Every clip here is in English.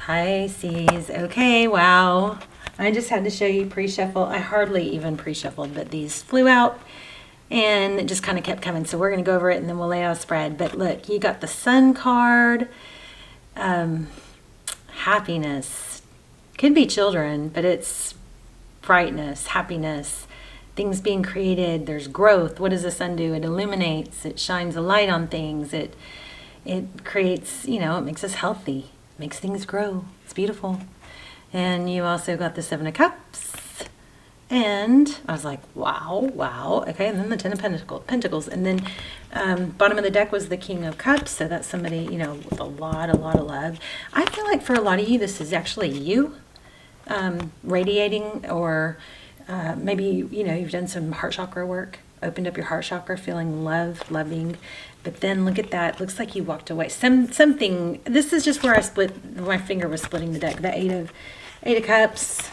Pisces. Okay, wow. I just had to show you pre-shuffle. I hardly even pre-shuffled, but these flew out and it just kind of kept coming. So we're going to go over it and then we'll lay out a spread. But look, you got the Sun card, happiness. Could be children, but it's brightness, happiness, things being created. There's growth. What does the Sun do? It illuminates. It shines a light on things. It creates, it makes us healthy. Makes things grow. It's beautiful. And you also got the Seven of Cups. And I was like, wow, wow. Okay, and then the Ten of Pentacles. And then bottom of the deck was the King of Cups. So that's somebody, with a lot of love. I feel like for a lot of you, this is actually you radiating, or maybe, you've done some heart chakra work, opened up your heart chakra, feeling loving. But then look at that. Looks like you walked away. Something. This is just where I split. My finger was splitting the deck. The Eight of Cups.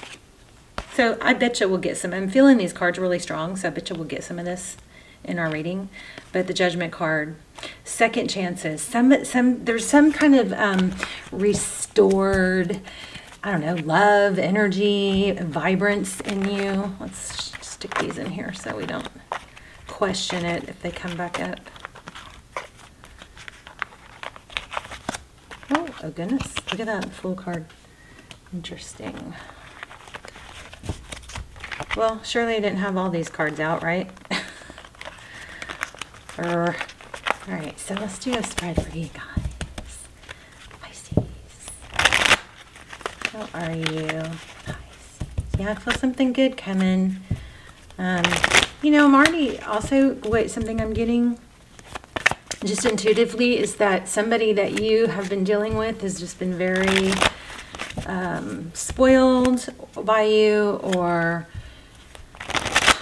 So I bet you we'll get some. I'm feeling these cards really strong. So I bet you we'll get some of this in our reading. But the Judgment card, second chances. There's some kind of restored, I don't know, love, energy, vibrance in you. Let's stick these in here so we don't question it if they come back up. Oh goodness, look at that Fool card. Interesting. Well, surely I didn't have all these cards out, right? All right, so let's do a spread for you guys. Pisces. How are you? Pisces. Yeah, I feel something good coming. I'm already also, something I'm getting just intuitively is that somebody that you have been dealing with has just been very spoiled by you, or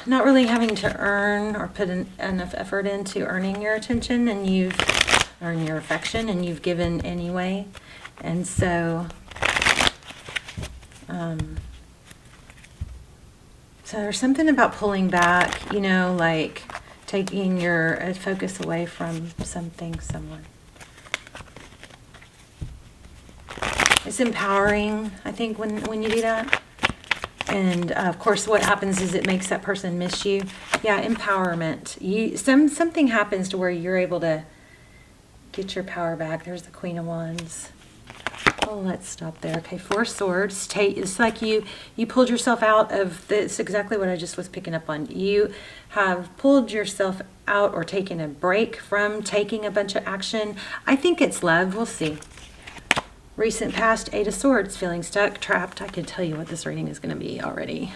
not really having to earn or put enough effort into earning your attention, and you've earned your affection and you've given anyway. And so so there's something about pulling back, like taking your focus away from something, someone. It's empowering, I think, when you do that. And of course, what happens is it makes that person miss you. Yeah, empowerment. Something happens to where you're able to get your power back. There's the Queen of Wands. Oh, let's stop there. Okay, Four Swords. It's like you pulled yourself out of this. Exactly what I just was picking up on. You have pulled yourself out or taken a break from taking a bunch of action. I think it's love. We'll see. Recent past, Eight of Swords, feeling stuck, trapped. I can tell you what this reading is going to be already.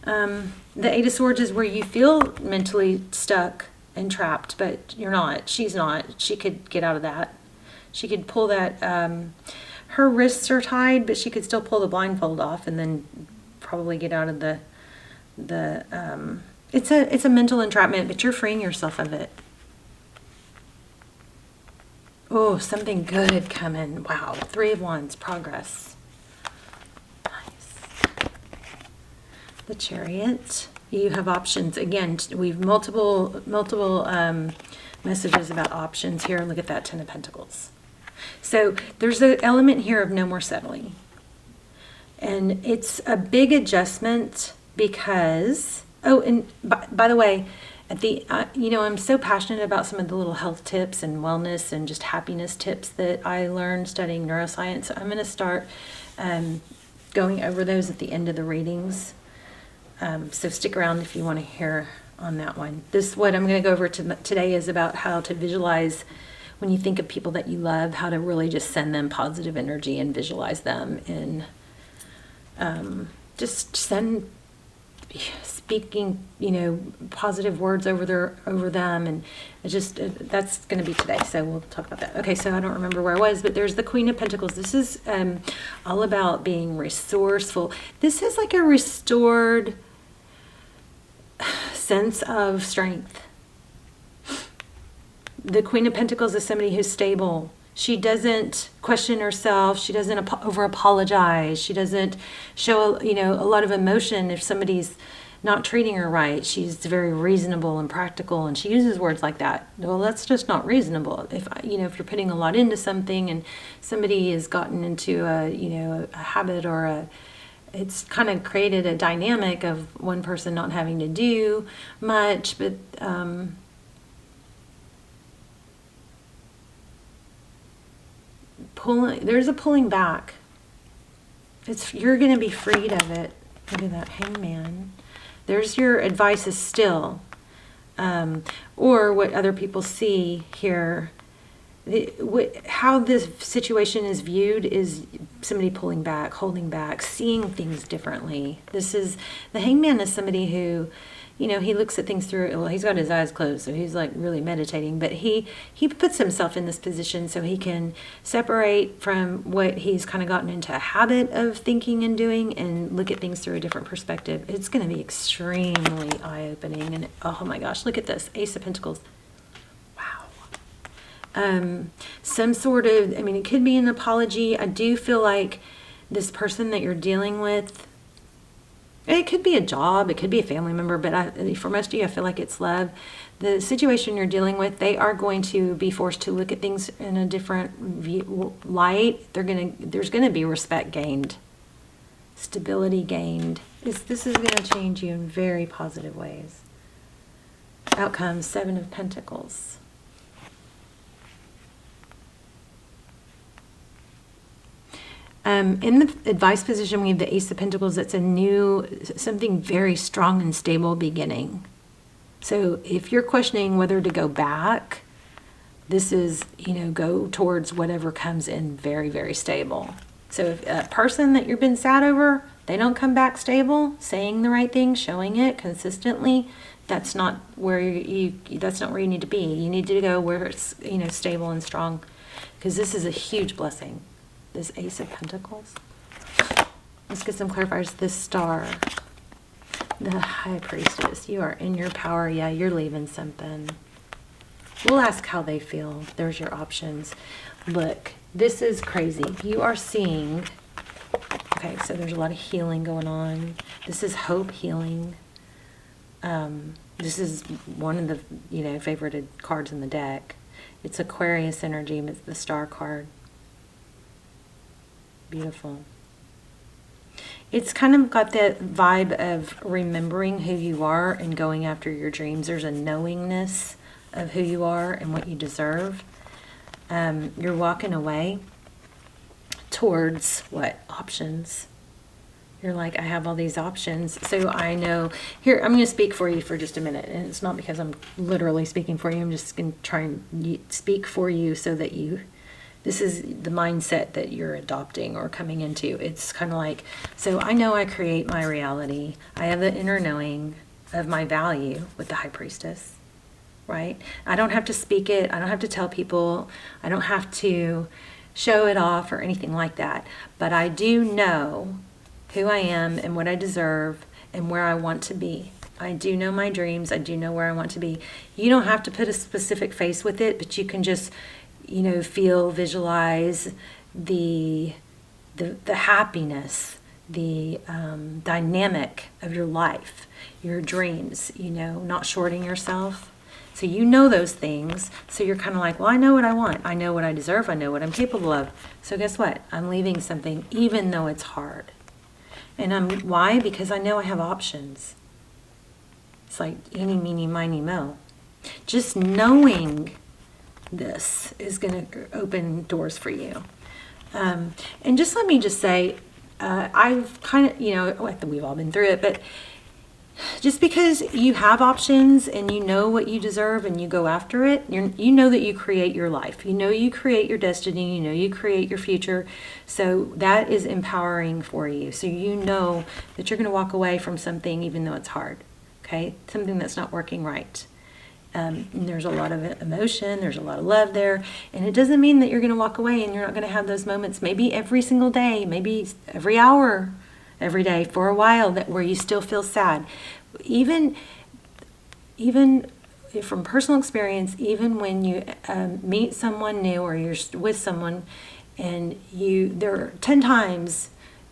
The Eight of Swords is where you feel mentally stuck and trapped, but you're not. She's not. She could get out of that. She could pull that. Her wrists are tied, but she could still pull the blindfold off and then probably get out of the. It's a mental entrapment, but you're freeing yourself of it. Oh, something good coming. Wow. Three of Wands, progress. Nice. The Chariot. You have options. Again, we've multiple messages about options here. Look at that Ten of Pentacles. So there's an element here of no more settling. And it's a big adjustment because, and by the way, at the, I'm so passionate about some of the little health tips and wellness and just happiness tips that I learned studying neuroscience. So I'm going to start going over those at the end of the readings. So stick around if you want to hear on that one. What I'm going to go over today is about how to visualize when you think of people that you love, how to really just send them positive energy and visualize them, and just speaking, positive words over them, and that's going to be today. So we'll talk about that. Okay, so I don't remember where I was, but there's the Queen of Pentacles. This is all about being resourceful. This is like a restored sense of strength. The Queen of Pentacles is somebody who's stable. She doesn't question herself. She doesn't over apologize. She doesn't show, a lot of emotion if somebody's not treating her right. She's very reasonable and practical, and she uses words like that. Well, that's just not reasonable. If if you're putting a lot into something and somebody has gotten into a habit or it's kind of created a dynamic of one person not having to do much, but there's a pulling back. You're going to be freed of it. Look at that hangman. There's your advice is still, or what other people see here. How this situation is viewed is somebody pulling back, holding back, seeing things differently. The hangman is somebody who, he looks at things through, well, he's got his eyes closed, so he's like really meditating, but he puts himself in this position so he can separate from what he's kind of gotten into a habit of thinking and doing and look at things through a different perspective. It's going to be extremely eye-opening, and oh my gosh, look at this, Ace of Pentacles. Some sort of, it could be an apology. I do feel like this person that you're dealing with, it could be a job, it could be a family member, but for most of you, I feel like it's love. The situation you're dealing with, they are going to be forced to look at things in a different light. There's going to be respect gained, stability gained. This is going to change you in very positive ways. Outcome, 7 of Pentacles. In the advice position, we have the Ace of Pentacles. That's something very strong and stable beginning. So if you're questioning whether to go back, this is, go towards whatever comes in very, very stable. So if a person that you've been sad over, they don't come back stable, saying the right thing, showing it consistently, that's not where you need to be. You need to go where it's, stable and strong, because this is a huge blessing. This Ace of Pentacles. Let's get some clarifiers. This Star. The High Priestess. You are in your power. Yeah, you're leaving something. We'll ask how they feel. There's your options. Look, this is crazy. You are seeing... Okay, so there's a lot of healing going on. This is hope healing. This is one of the, favorited cards in the deck. It's Aquarius energy. It's the Star card. Beautiful. It's kind of got that vibe of remembering who you are and going after your dreams. There's a knowingness of who you are and what you deserve. You're walking away towards what? Options. You're like, I have all these options. So I know, here, I'm going to speak for you for just a minute. And it's not because I'm literally speaking for you. I'm just going to try and speak for you so that this is the mindset that you're adopting or coming into. It's kind of like, so I know I create my reality. I have the inner knowing of my value with the High Priestess, right? I don't have to speak it. I don't have to tell people. I don't have to show it off or anything like that. But I do know who I am and what I deserve and where I want to be. I do know my dreams. I do know where I want to be. You don't have to put a specific face with it, but you can just feel, visualize the happiness, the dynamic of your life, your dreams, not shorting yourself. So those things. So you're kind of like, well, I know what I want. I know what I deserve. I know what I'm capable of. So guess what? I'm leaving something even though it's hard. And why? Because I know I have options. It's like eeny, meeny, miny, mo. Just knowing this is going to open doors for you. And just let me just say, I've kind of, we've all been through it, but just because you have options and you know what you deserve and you go after it, you know that you create your life. You create your destiny. You create your future. So that is empowering for you. So you know that you're going to walk away from something even though it's hard, okay? Something that's not working right. And there's a lot of emotion, there's a lot of love there, and it doesn't mean that you're going to walk away and you're not going to have those moments, maybe every single day, maybe every hour, every day for a while, where you still feel sad. Even from personal experience, even when you meet someone new or you're with someone and there are 10 times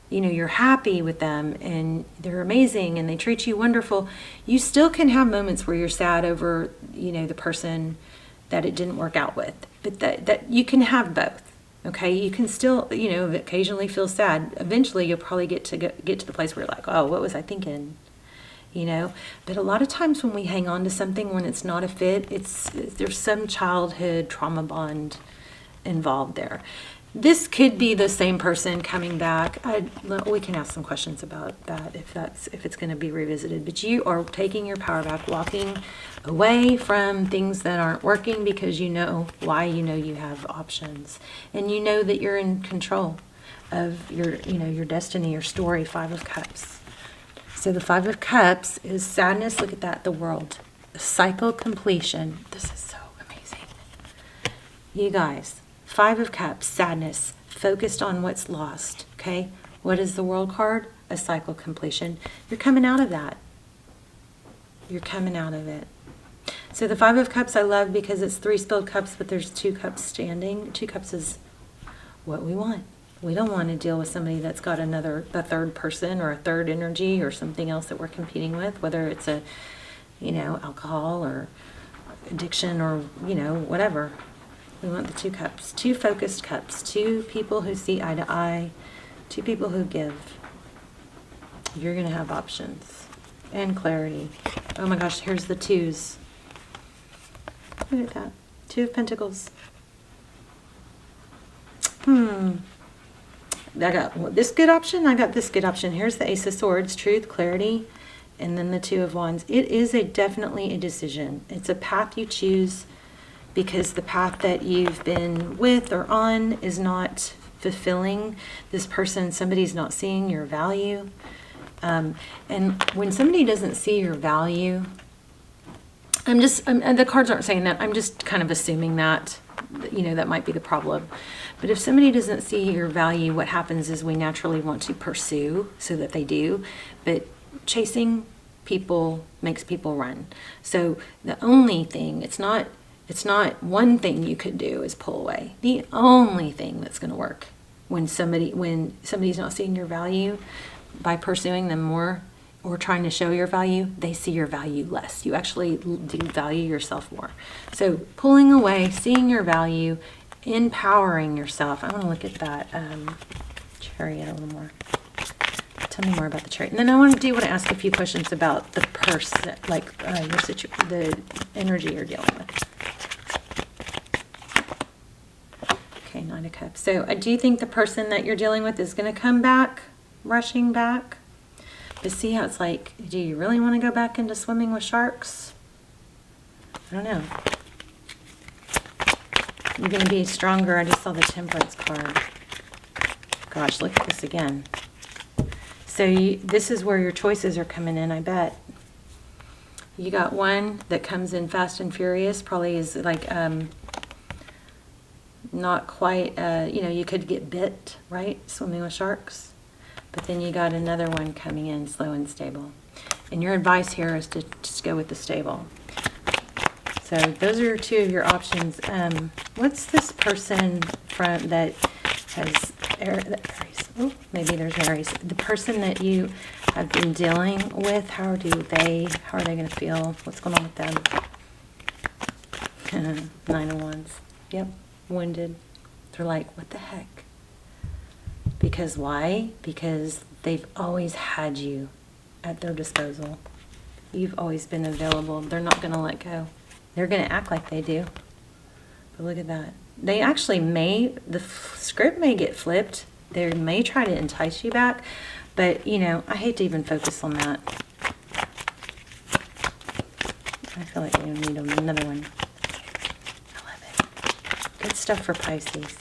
you know, you're happy with them and they're amazing and they treat you wonderful, you still can have moments where you're sad over, you know, the person that it didn't work out with. But that you can have both. Okay, you can still, you know, occasionally feel sad. Eventually, you'll probably get to the place where you're like, oh, what was I thinking? You know, but a lot of times when we hang on to something when it's not a fit, there's some childhood trauma bond involved there. This could be the same person coming back. We can ask some questions about that if it's going to be revisited. But you are taking your power back, walking away from things that aren't working because you know why. You know you have options, and you know that you're in control of your destiny, your story. 5 of Cups. So the 5 of Cups is sadness. Look at that. The world, the cycle completion. This is so amazing, you guys. 5 of Cups, sadness, focused on what's lost, okay? What is the World card? A cycle completion. You're coming out of that. You're coming out of it. So the 5 of Cups I love because it's 3 spilled cups, but there's 2 cups standing. 2 cups is what we want. We don't want to deal with somebody that's got a third person or a third energy or something else that we're competing with, whether it's alcohol or addiction or, whatever. We want the 2 cups, 2 focused cups, 2 people who see eye to eye, 2 people who give. You're going to have options and clarity. Oh my gosh, here's the 2s. Look at that. 2 of Pentacles. I got this good option. I got this good option. Here's the Ace of Swords, truth, clarity, and then the 2 of Wands. It is definitely a decision. It's a path you choose because the path that you've been with or on is not fulfilling. This person, somebody's not seeing your value. And when somebody doesn't see your value, the cards aren't saying that. I'm just kind of assuming that, that might be the problem. But if somebody doesn't see your value, what happens is we naturally want to pursue so that they do. But chasing people makes people run. So the only thing, it's not one thing you could do is pull away. The only thing that's going to work when somebody's not seeing your value, by pursuing them more or trying to show your value, they see your value less. You actually do value yourself more. So pulling away, seeing your value, empowering yourself. I want to look at that Chariot a little more. Tell me more about the Chariot. And then I want to ask a few questions about the person, like the energy you're dealing with. Okay, 9 of Cups. So do you think the person that you're dealing with is going to come back, rushing back? But see how it's like, do you really want to go back into swimming with sharks? I don't know. You're going to be stronger. I just saw the Temperance card. Gosh, look at this again. So this is where your choices are coming in, I bet. You got one that comes in fast and furious, probably is like not quite, you could get bit, right? Swimming with sharks. But then you got another one coming in slow and stable. And your advice here is to just go with the stable. So those are 2 of your options. What's this person that has Aries? Oh, maybe there's Aries. The person that you have been dealing with, how are they going to feel? What's going on with them? 9 of Wands. Yep, wounded. They're like, what the heck? Because why? Because they've always had you at their disposal. You've always been available. They're not going to let go. They're going to act like they do. But look at that. They actually the script may get flipped. They may try to entice you back. But, I hate to even focus on that. I feel like we need another one. I love it. Good stuff for Pisces.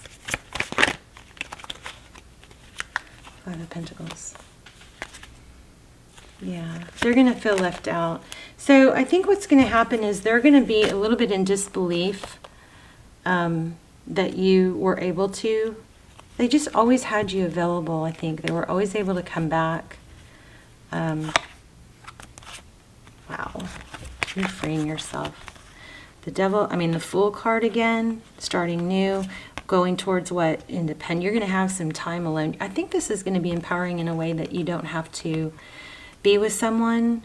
5 of Pentacles. Yeah, they're going to feel left out. So I think what's going to happen is they're going to be a little bit in disbelief that you were able to. They just always had you available, I think. They were always able to come back. Wow. You're freeing yourself. The Devil, the Fool card again, starting new. going towards what? Independent. You're going to have some time alone. I think this is going to be empowering in a way that you don't have to be with someone.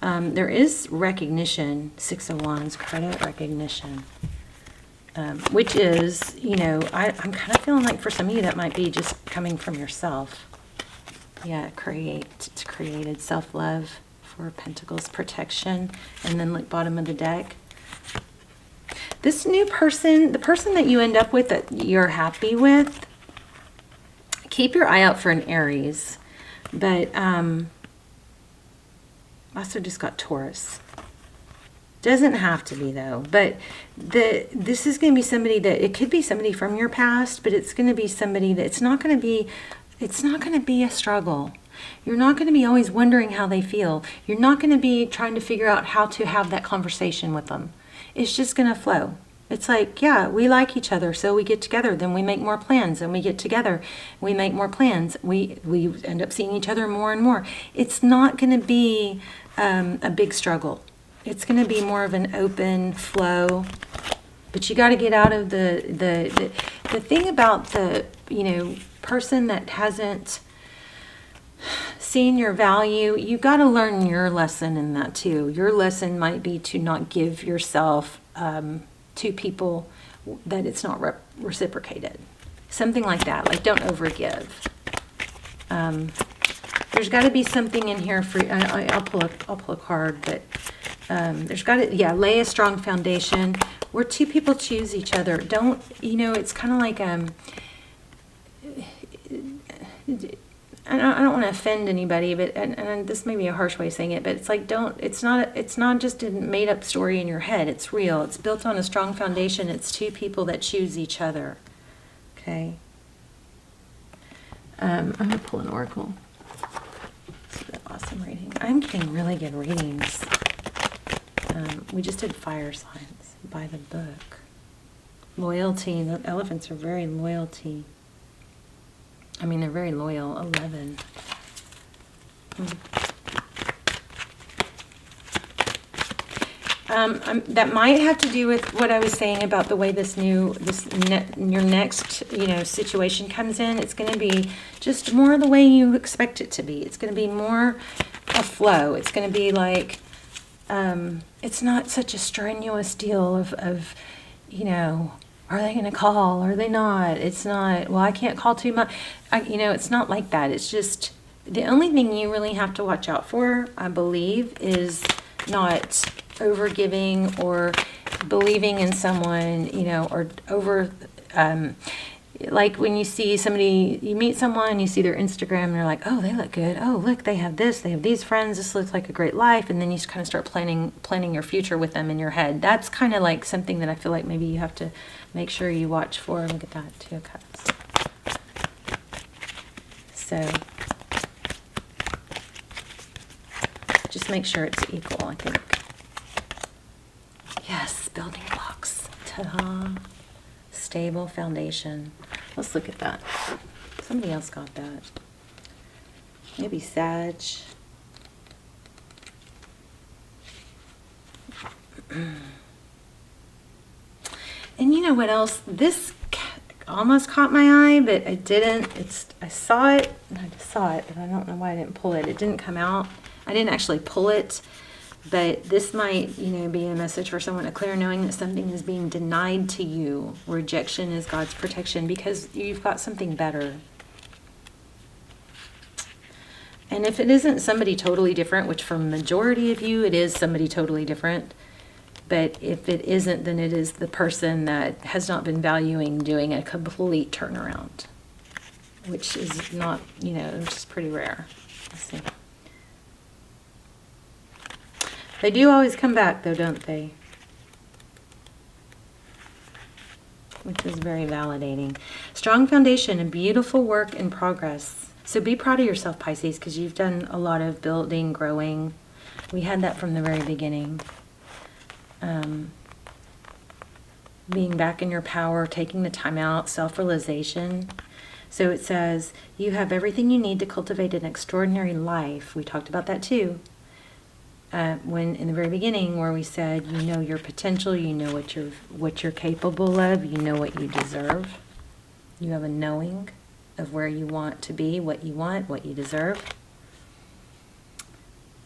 There is recognition, 6 of Wands, credit recognition, which is, I'm kind of feeling like for some of you that might be just coming from yourself. Yeah, it's created self-love, 4 of Pentacles, protection, and then look bottom of the deck. This new person, the person that you end up with that you're happy with, keep your eye out for an Aries, but also just got Taurus. Doesn't have to be though, but this is going to be somebody that, it could be somebody from your past, but it's going to be somebody that it's not going to be a struggle. You're not going to be always wondering how they feel. You're not going to be trying to figure out how to have that conversation with them. It's just going to flow. It's like, yeah, we like each other, so we get together, then we make more plans, and we get together, we make more plans, we end up seeing each other more and more. It's not going to be a big struggle. It's going to be more of an open flow. But you got to get out of the thing about the, person that hasn't seen your value. You got to learn your lesson in that too. Your lesson might be to not give yourself to people that it's not reciprocated. Something like that. Like, don't overgive. There's got to be something in here for, I'll pull a card, but there's got to, lay a strong foundation where 2 people choose each other. Don't, it's kind of like, I don't want to offend anybody, but and this may be a harsh way of saying it, but it's like, it's not just a made up story in your head. It's real. It's built on a strong foundation. It's 2 people that choose each other. Okay. I'm gonna pull an oracle. This is an awesome reading. I'm getting really good readings. We just did fire signs by the book. Loyalty. The elephants are very loyalty. They're very loyal. 11. That might have to do with what I was saying about the way your next, situation comes in. It's going to be just more the way you expect it to be. It's going to be more a flow. It's going to be like, it's not such a strenuous deal of are they going to call? Are they not? It's not, well, I can't call too much. It's not like that. It's just, the only thing you really have to watch out for, I believe, is not overgiving or believing in someone, or over, like when you see somebody, you meet someone, you see their Instagram, and you're like, oh, they look good. Oh, look, they have this. They have these friends. This looks like a great life. And then you just kind of start planning your future with them in your head. That's kind of like something that I feel like maybe you have to make sure you watch for. Look at that, 2 of Cups. So just make sure it's equal, I think. Yes, building blocks. Ta-da. Stable foundation. Let's look at that. Somebody else got that. Maybe Sag. And you know what else? This almost caught my eye, but it didn't. I saw it, and I just saw it, but I don't know why I didn't pull it. It didn't come out. I didn't actually pull it. But this might, be a message for someone, a clear knowing that something is being denied to you. Rejection is God's protection because you've got something better. And if it isn't somebody totally different, which for majority of you, it is somebody totally different. But if it isn't, then it is the person that has not been valuing doing a complete turnaround, which is not, which is pretty rare. Let's see. They do always come back, though, don't they? Which is very validating. Strong foundation and beautiful work in progress. So be proud of yourself, Pisces, because you've done a lot of building, growing. We had that from the very beginning. Being back in your power, taking the time out, self-realization. So it says, you have everything you need to cultivate an extraordinary life. We talked about that too. When in the very beginning, where we said, you know your potential, you know what you're capable of, you know what you deserve. You have a knowing of where you want to be, what you want, what you deserve.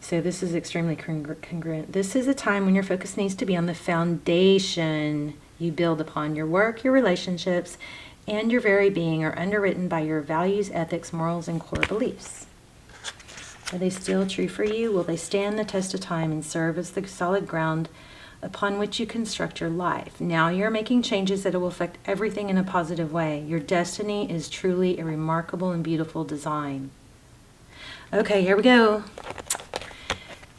So this is extremely congruent. This is a time when your focus needs to be on the foundation you build upon. Your work, your relationships, and your very being are underwritten by your values, ethics, morals, and core beliefs. Are they still true for you? Will they stand the test of time and serve as the solid ground upon which you construct your life? Now you're making changes that will affect everything in a positive way. Your destiny is truly a remarkable and beautiful design. Okay, here we go.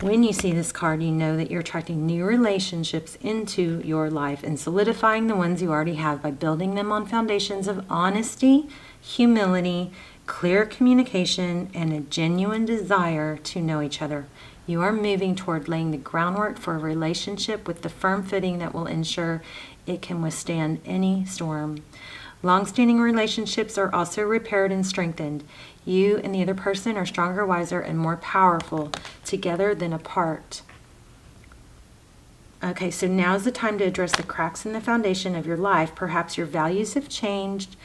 When you see this card, you know that you're attracting new relationships into your life and solidifying the ones you already have by building them on foundations of honesty, humility, clear communication, and a genuine desire to know each other. You are moving toward laying the groundwork for a relationship with the firm footing that will ensure it can withstand any storm. Long-standing relationships are also repaired and strengthened. You and the other person are stronger, wiser, and more powerful together than apart. Okay, so now's the time to address the cracks in the foundation of your life. Perhaps your values have changed.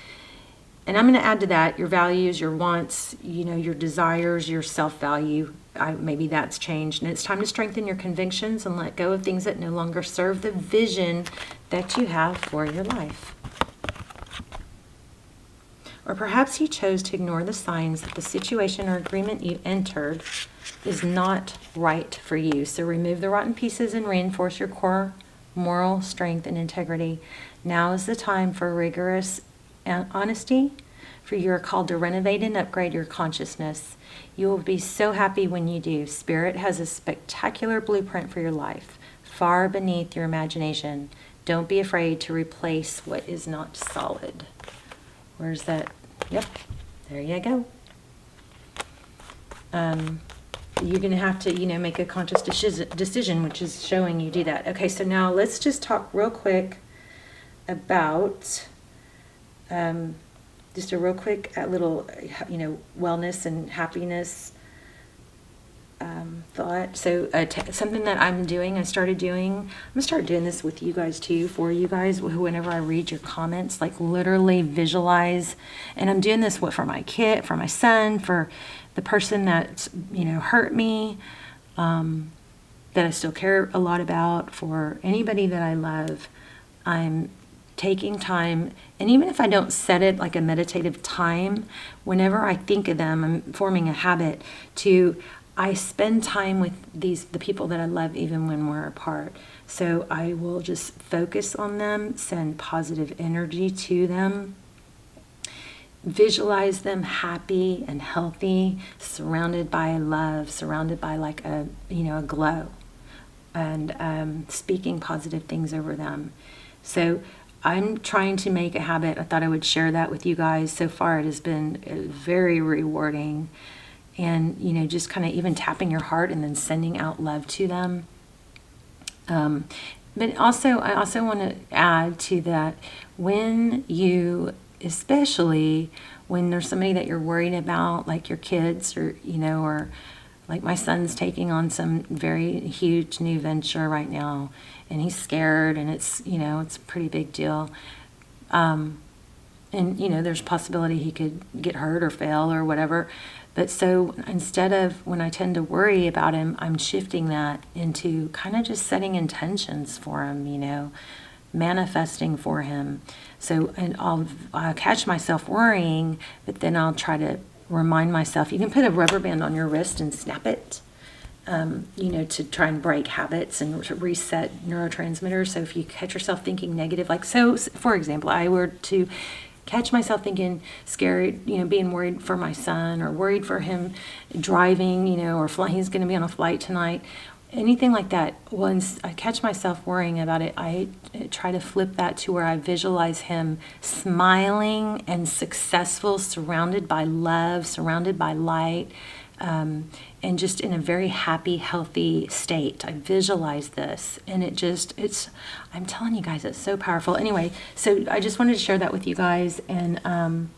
And I'm going to add to that your values, your wants, your desires, your self-value. Maybe that's changed. And it's time to strengthen your convictions and let go of things that no longer serve the vision that you have for your life. Or perhaps you chose to ignore the signs that the situation or agreement you entered is not right for you. So remove the rotten pieces and reinforce your core moral strength and integrity. Now is the time for rigorous honesty, for you are called to renovate and upgrade your consciousness. You will be so happy when you do. Spirit has a spectacular blueprint for your life, far beneath your imagination. Don't be afraid to replace what is not solid. Where's that? Yep, there you go. You're going to have to, make a conscious decision, which is showing you do that. Okay, so now let's just talk real quick about just a real quick little, wellness and happiness thought. So something that I started doing, I'm going to start doing this with you guys too, for you guys, whenever I read your comments, like literally visualize. And I'm doing this for my kid, for my son, for the person that, hurt me, that I still care a lot about, for anybody that I love. I'm taking time, and even if I don't set it like a meditative time, whenever I think of them, I'm forming a habit I spend time with the people that I love even when we're apart. So I will just focus on them, send positive energy to them, visualize them happy and healthy, surrounded by love, surrounded by like a glow, and speaking positive things over them. So I'm trying to make a habit. I thought I would share that with you guys. So far it has been very rewarding. And, just kind of even tapping your heart and then sending out love to them. But also, I also want to add to that, especially when there's somebody that you're worried about, like your kids or like my son's taking on some very huge new venture right now, and he's scared, and it's a pretty big deal. And, there's a possibility he could get hurt or fail or whatever. But so instead of, when I tend to worry about him, I'm shifting that into kind of just setting intentions for him, manifesting for him. So, and I'll catch myself worrying, but then I'll try to remind myself. You can put a rubber band on your wrist and snap it, to try and break habits and to reset neurotransmitters. So if you catch yourself thinking negative, for example, I were to catch myself thinking scared, being worried for my son, or worried for him driving, or he's going to be on a flight tonight, anything like that. Once I catch myself worrying about it, I try to flip that to where I visualize him smiling and successful, surrounded by love, surrounded by light, and just in a very happy, healthy state. I visualize this, and I'm telling you guys, it's so powerful. Anyway, so I just wanted to share that with you guys, and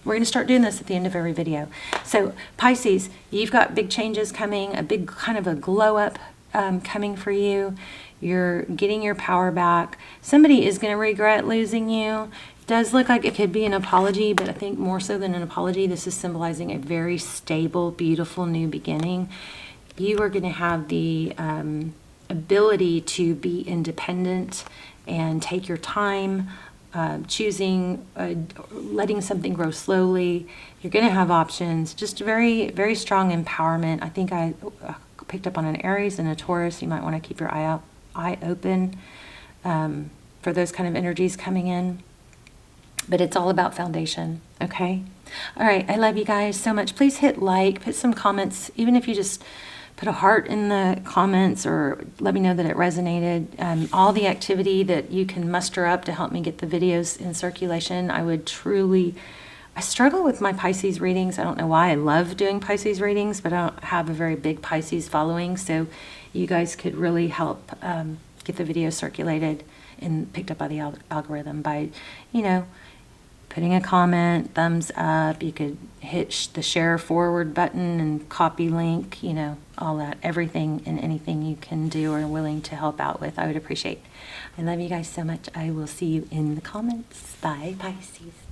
we're going to start doing this at the end of every video. So Pisces, you've got big changes coming, a big kind of a glow up coming for you. You're getting your power back. Somebody is going to regret losing you. does look like it could be an apology, but I think more so than an apology, this is symbolizing a very stable, beautiful new beginning. You are going to have the ability to be independent and take your time, choosing, letting something grow slowly. You're going to have options, just very, very strong empowerment. I think I picked up on an Aries and a Taurus. You might want to keep your eye open for those kind of energies coming in. But it's all about foundation, okay? All right, I love you guys so much. Please hit like, put some comments, even if you just put a heart in the comments or let me know that it resonated. All the activity that you can muster up to help me get the videos in circulation, I struggle with my Pisces readings. I don't know why. I love doing Pisces readings, but I don't have a very big Pisces following, so you guys could really help get the video circulated and picked up by the algorithm by, putting a comment, thumbs up. You could hit the share forward button and copy link, all that, everything and anything you can do or are willing to help out with, I would appreciate. I love you guys so much. I will see you in the comments. Bye, Pisces.